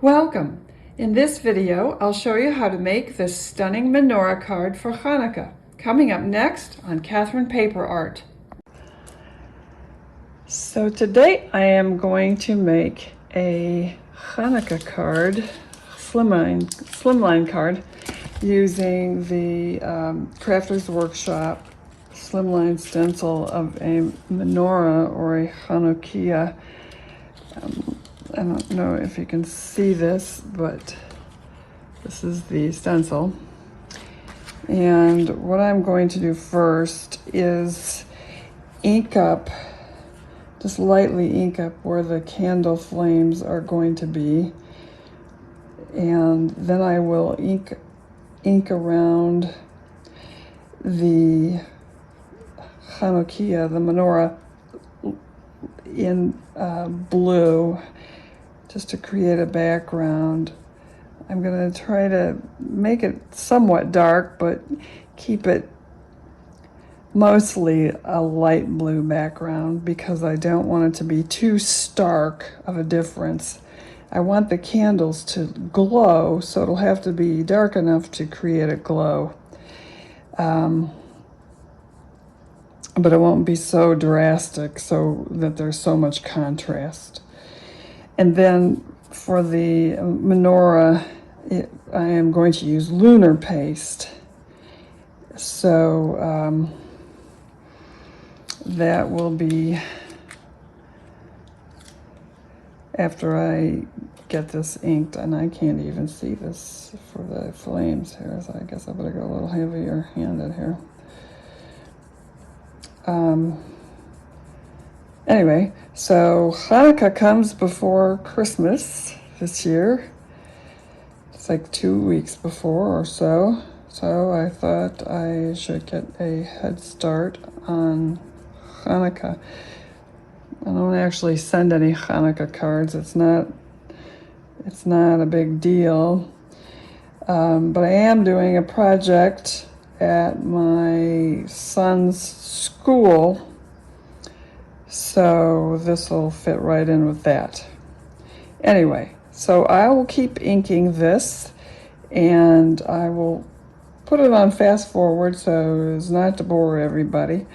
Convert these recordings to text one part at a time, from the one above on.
Welcome! In this video, I'll show you how to make this stunning menorah card for Hanukkah. Coming up next on Catherine Paper Art. So today I am going to make a Hanukkah card, slimline card, using the Crafters Wokshop slimline stencil of a menorah or a Hanukkah. I don't know if you can see this, but this is the stencil. And what I'm going to do first is ink up, just lightly ink up where the candle flames are going to be. And then I will ink around the Hanukkah, the menorah, in blue, just to create a background. I'm going to try to make it somewhat dark, but keep it mostly a light blue background because I don't want it to be too stark of a difference. I want the candles to glow, so it'll have to be dark enough to create a glow. But it won't be so drastic so that there's so much contrast. And then for the menorah, I am going to use Lunar Paste. So that will be after I get this inked, and I can't even see this for the flames here, so I guess I better go a little heavier handed here. Anyway, so Hanukkah comes before Christmas this year. It's like 2 weeks before or so. So I thought I should get a head start on Hanukkah. I don't actually send any Hanukkah cards. It's not a big deal. But I am doing a project at my son's school, so this will fit right in with that. Anyway, so I will keep inking this, and I will put it on fast forward so as not to bore everybody.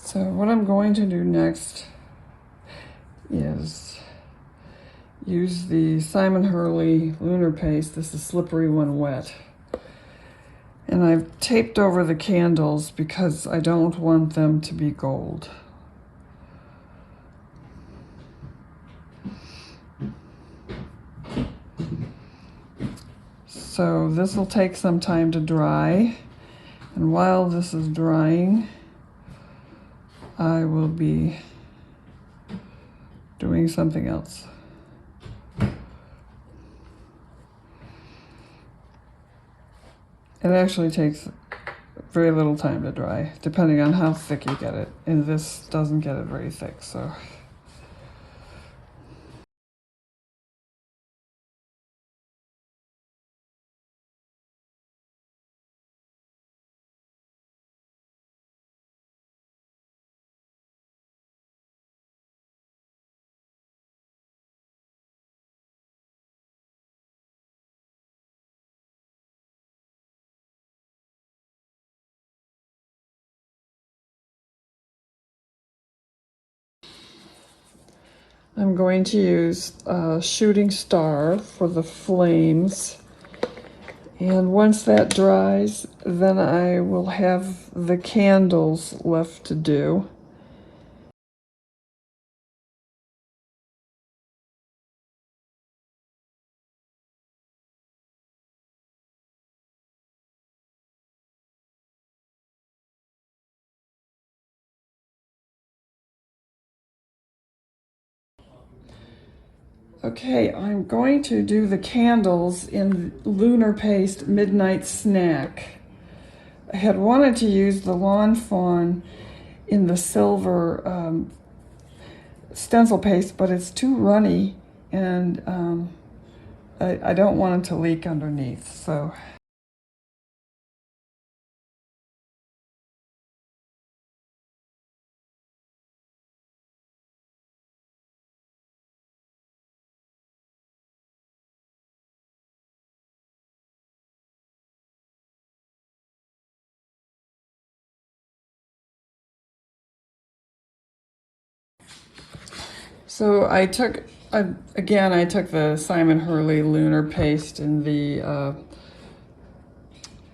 So what I'm going to do next is use the Hurley Lunar Paste. This is Slippery When Wet. And I've taped over the candles because I don't want them to be gold. So this will take some time to dry. And while this is drying, I will be doing something else. It actually takes very little time to dry, depending on how thick you get it. And this doesn't get it very thick, so. I'm going to use a shooting star for the flames. And once that dries, then I will have the candles left to do. Okay, I'm going to do the candles in Lunar Paste Midnight Snack. I had wanted to use the Lawn Fawn in the silver stencil paste, but it's too runny, and I don't want it to leak underneath, so. So I took the Hurley Lunar Paste in the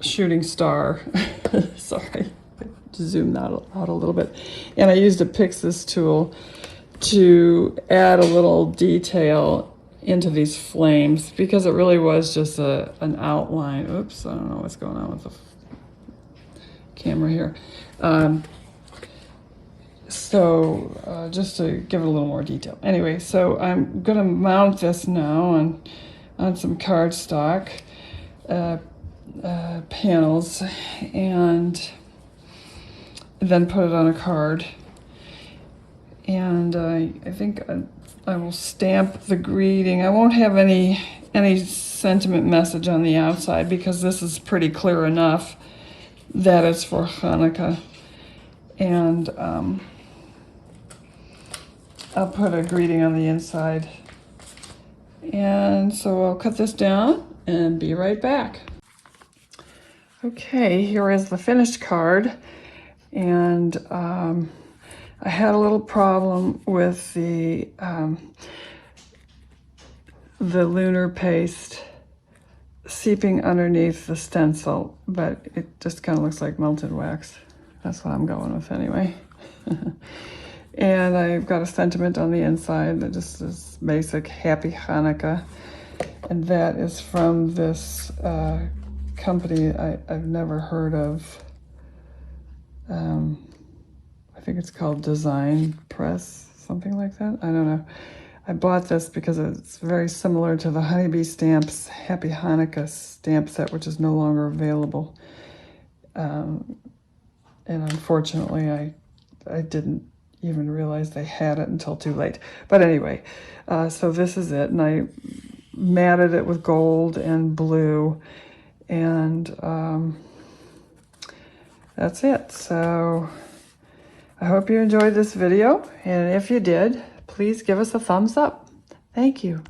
shooting star. Sorry, I zoomed out a little bit. And I used a Pixis tool to add a little detail into these flames because it really was just an outline. Oops, I don't know what's going on with the camera here. Just to give it a little more detail. Anyway, so I'm gonna mount this now on some cardstock panels and then put it on a card. And I think I will stamp the greeting. I won't have any sentiment message on the outside because this is pretty clear enough that it's for Hanukkah. And I'll put a greeting on the inside. And so I'll cut this down and be right back. Okay, here is the finished card. And I had a little problem with the Lunar Paste seeping underneath the stencil, but it just kind of looks like melted wax. That's what I'm going with anyway. And I've got a sentiment on the inside that just is basic Happy Hanukkah. And that is from this company I've never heard of. I think it's called Design Press, something like that. I don't know. I bought this because it's very similar to the Honeybee Stamps Happy Hanukkah stamp set, which is no longer available. And unfortunately, I didn't even realize they had it until too late. But anyway, so this is it. And I matted it with gold and blue. And that's it. So I hope you enjoyed this video. And if you did, please give us a thumbs up. Thank you.